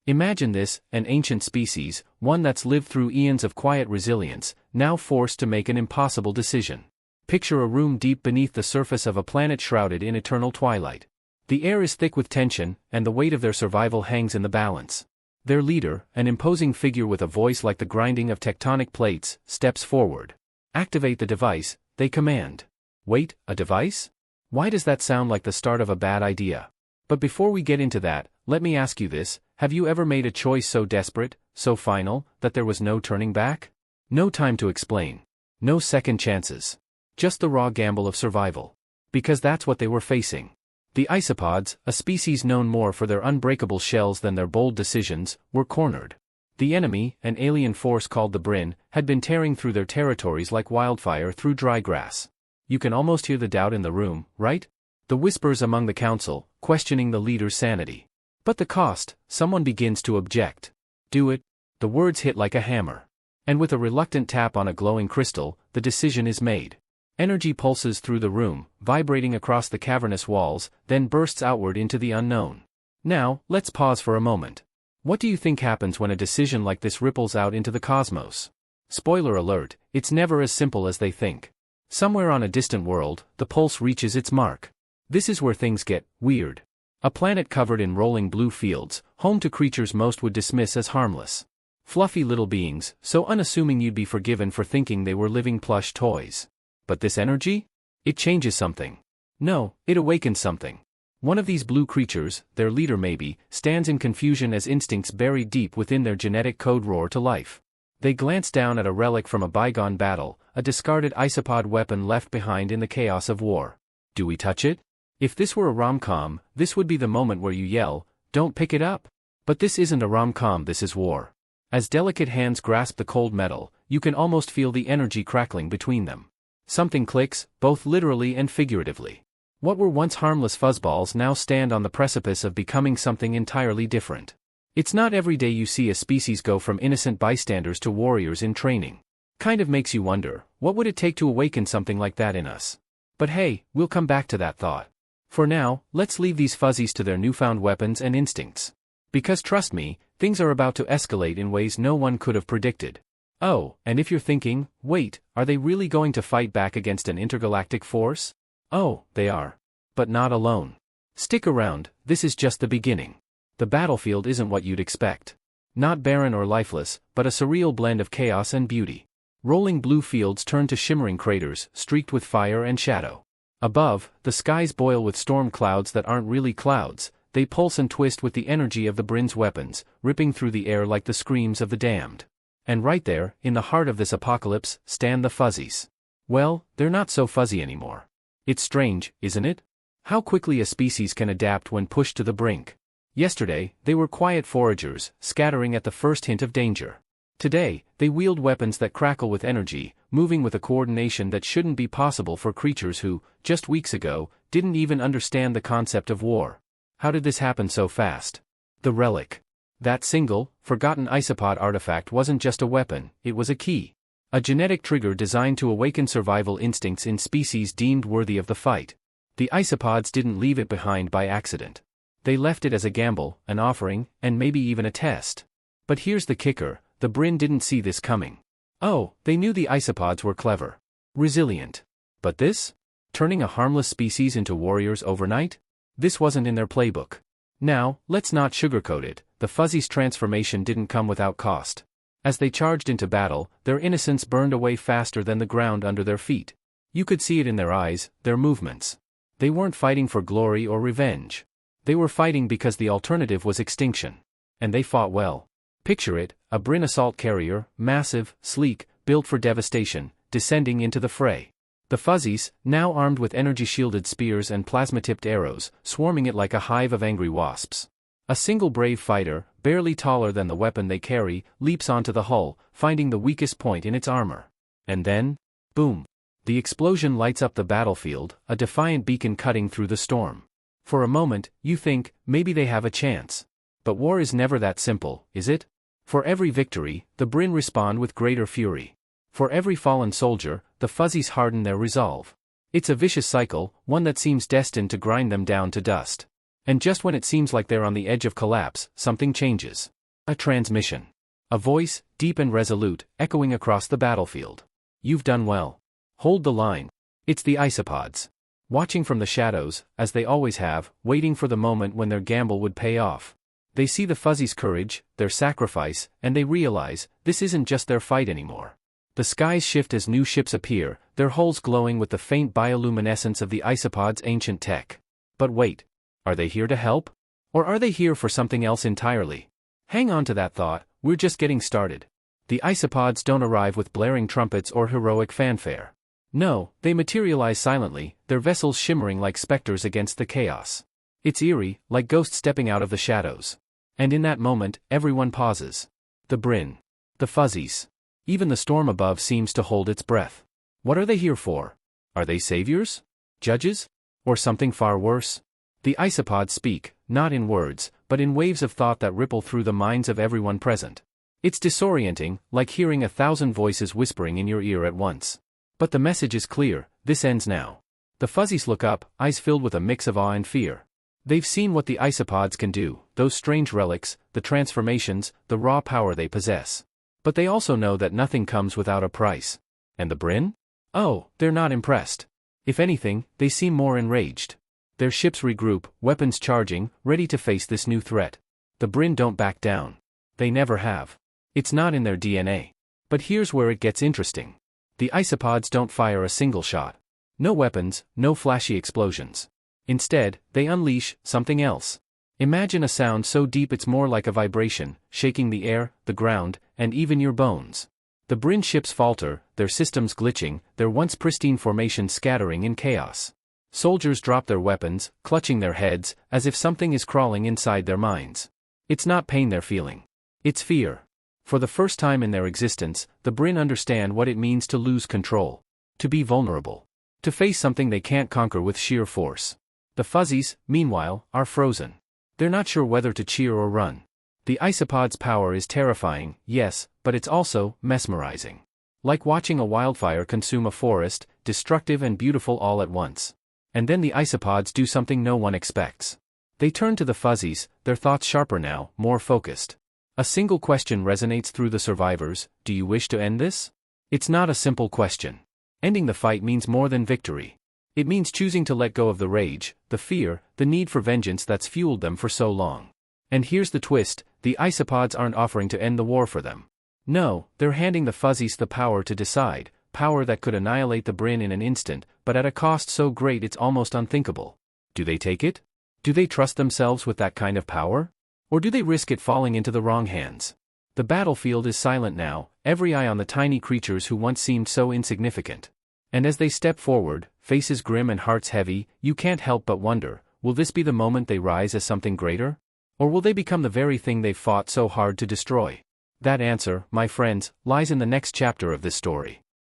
Imagine this, an ancient species, one that's lived through eons of quiet resilience, now forced to make an impossible decision. Picture a room deep beneath the surface of a planet shrouded in eternal twilight. The air is thick with tension, and the weight of their survival hangs in the balance. Their leader, an imposing figure with a voice like the grinding of tectonic plates, steps forward. Activate the device, they command. Wait, a device? Why does that sound like the start of a bad idea? But before we get into that, let me ask you this: have you ever made a choice so desperate, so final, that there was no turning back? No time to explain. No second chances. Just the raw gamble of survival. Because that's what they were facing. The isopods, a species known more for their unbreakable shells than their bold decisions, were cornered. The enemy, an alien force called the Brin, had been tearing through their territories like wildfire through dry grass. You can almost hear the doubt in the room, right? The whispers among the council, questioning the leader's sanity. But the cost, someone begins to object. Do it. The words hit like a hammer. And with a reluctant tap on a glowing crystal, the decision is made. Energy pulses through the room, vibrating across the cavernous walls, then bursts outward into the unknown. Now, let's pause for a moment. What do you think happens when a decision like this ripples out into the cosmos? Spoiler alert, it's never as simple as they think. Somewhere on a distant world, the pulse reaches its mark. This is where things get weird. A planet covered in rolling blue fields, home to creatures most would dismiss as harmless. Fluffy little beings, so unassuming you'd be forgiven for thinking they were living plush toys. But this energy? It changes something. No, it awakens something. One of these blue creatures, their leader maybe, stands in confusion as instincts buried deep within their genetic code roar to life. They glance down at a relic from a bygone battle, a discarded isopod weapon left behind in the chaos of war. Do we touch it? If this were a rom-com, this would be the moment where you yell, "Don't pick it up!" But this isn't a rom-com, this is war. As delicate hands grasp the cold metal, you can almost feel the energy crackling between them. Something clicks, both literally and figuratively. What were once harmless fuzzballs now stand on the precipice of becoming something entirely different. It's not every day you see a species go from innocent bystanders to warriors in training. Kind of makes you wonder, what would it take to awaken something like that in us? But hey, we'll come back to that thought. For now, let's leave these fuzzies to their newfound weapons and instincts. Because trust me, things are about to escalate in ways no one could have predicted. Oh, and if you're thinking, wait, are they really going to fight back against an intergalactic force? Oh, they are. But not alone. Stick around, this is just the beginning. The battlefield isn't what you'd expect. Not barren or lifeless, but a surreal blend of chaos and beauty. Rolling blue fields turn to shimmering craters, streaked with fire and shadow. Above, the skies boil with storm clouds that aren't really clouds, they pulse and twist with the energy of the Brin's weapons, ripping through the air like the screams of the damned. And right there, in the heart of this apocalypse, stand the fuzzies. Well, they're not so fuzzy anymore. It's strange, isn't it? How quickly a species can adapt when pushed to the brink. Yesterday, they were quiet foragers, scattering at the first hint of danger. Today, they wield weapons that crackle with energy, moving with a coordination that shouldn't be possible for creatures who, just weeks ago, didn't even understand the concept of war. How did this happen so fast? The relic. That single, forgotten isopod artifact wasn't just a weapon, it was a key. A genetic trigger designed to awaken survival instincts in species deemed worthy of the fight. The isopods didn't leave it behind by accident. They left it as a gamble, an offering, and maybe even a test. But here's the kicker, the Brin didn't see this coming. Oh, they knew the isopods were clever. Resilient. But this? Turning a harmless species into warriors overnight? This wasn't in their playbook. Now, let's not sugarcoat it, the fuzzies' transformation didn't come without cost. As they charged into battle, their innocence burned away faster than the ground under their feet. You could see it in their eyes, their movements. They weren't fighting for glory or revenge. They were fighting because the alternative was extinction. And they fought well. Picture it, a Brin assault carrier, massive, sleek, built for devastation, descending into the fray. The fuzzies, now armed with energy-shielded spears and plasma-tipped arrows, swarming it like a hive of angry wasps. A single brave fighter, barely taller than the weapon they carry, leaps onto the hull, finding the weakest point in its armor. And then, boom! The explosion lights up the battlefield, a defiant beacon cutting through the storm. For a moment, you think, maybe they have a chance. But war is never that simple, is it? For every victory, the Brin respond with greater fury. For every fallen soldier, the fuzzies harden their resolve. It's a vicious cycle, one that seems destined to grind them down to dust. And just when it seems like they're on the edge of collapse, something changes. A transmission. A voice, deep and resolute, echoing across the battlefield. You've done well. Hold the line. It's the isopods. Watching from the shadows, as they always have, waiting for the moment when their gamble would pay off. They see the Fuzzies' courage, their sacrifice, and they realize, this isn't just their fight anymore. The skies shift as new ships appear, their hulls glowing with the faint bioluminescence of the isopods' ancient tech. But wait. Are they here to help? Or are they here for something else entirely? Hang on to that thought, we're just getting started. The isopods don't arrive with blaring trumpets or heroic fanfare. No, they materialize silently, their vessels shimmering like specters against the chaos. It's eerie, like ghosts stepping out of the shadows. And in that moment, everyone pauses. The Bryn. The Fuzzies. Even the storm above seems to hold its breath. What are they here for? Are they saviors? Judges? Or something far worse? The isopods speak, not in words, but in waves of thought that ripple through the minds of everyone present. It's disorienting, like hearing 1,000 voices whispering in your ear at once. But the message is clear, this ends now. The Fuzzies look up, eyes filled with a mix of awe and fear. They've seen what the isopods can do, those strange relics, the transformations, the raw power they possess. But they also know that nothing comes without a price. And the Bryn? Oh, they're not impressed. If anything, they seem more enraged. Their ships regroup, weapons charging, ready to face this new threat. The Bryn don't back down. They never have. It's not in their DNA. But here's where it gets interesting. The isopods don't fire a single shot. No weapons, no flashy explosions. Instead, they unleash something else. Imagine a sound so deep it's more like a vibration, shaking the air, the ground, and even your bones. The Bryn ships falter, their systems glitching, their once pristine formation scattering in chaos. Soldiers drop their weapons, clutching their heads, as if something is crawling inside their minds. It's not pain they're feeling. It's fear. For the first time in their existence, the Bryn understand what it means to lose control. To be vulnerable. To face something they can't conquer with sheer force. The Fuzzies, meanwhile, are frozen. They're not sure whether to cheer or run. The isopods' power is terrifying, yes, but it's also mesmerizing. Like watching a wildfire consume a forest, destructive and beautiful all at once. And then the isopods do something no one expects. They turn to the Fuzzies, their thoughts sharper now, more focused. A single question resonates through the survivors: do you wish to end this? It's not a simple question. Ending the fight means more than victory. It means choosing to let go of the rage, the fear, the need for vengeance that's fueled them for so long. And here's the twist, the isopods aren't offering to end the war for them. No, they're handing the Fuzzies the power to decide, power that could annihilate the Bryn in an instant, but at a cost so great it's almost unthinkable. Do they take it? Do they trust themselves with that kind of power? Or do they risk it falling into the wrong hands? The battlefield is silent now, every eye on the tiny creatures who once seemed so insignificant. And as they step forward, faces grim and hearts heavy, you can't help but wonder, will this be the moment they rise as something greater? Or will they become the very thing they've fought so hard to destroy? That answer, my friends, lies in the next chapter of this story.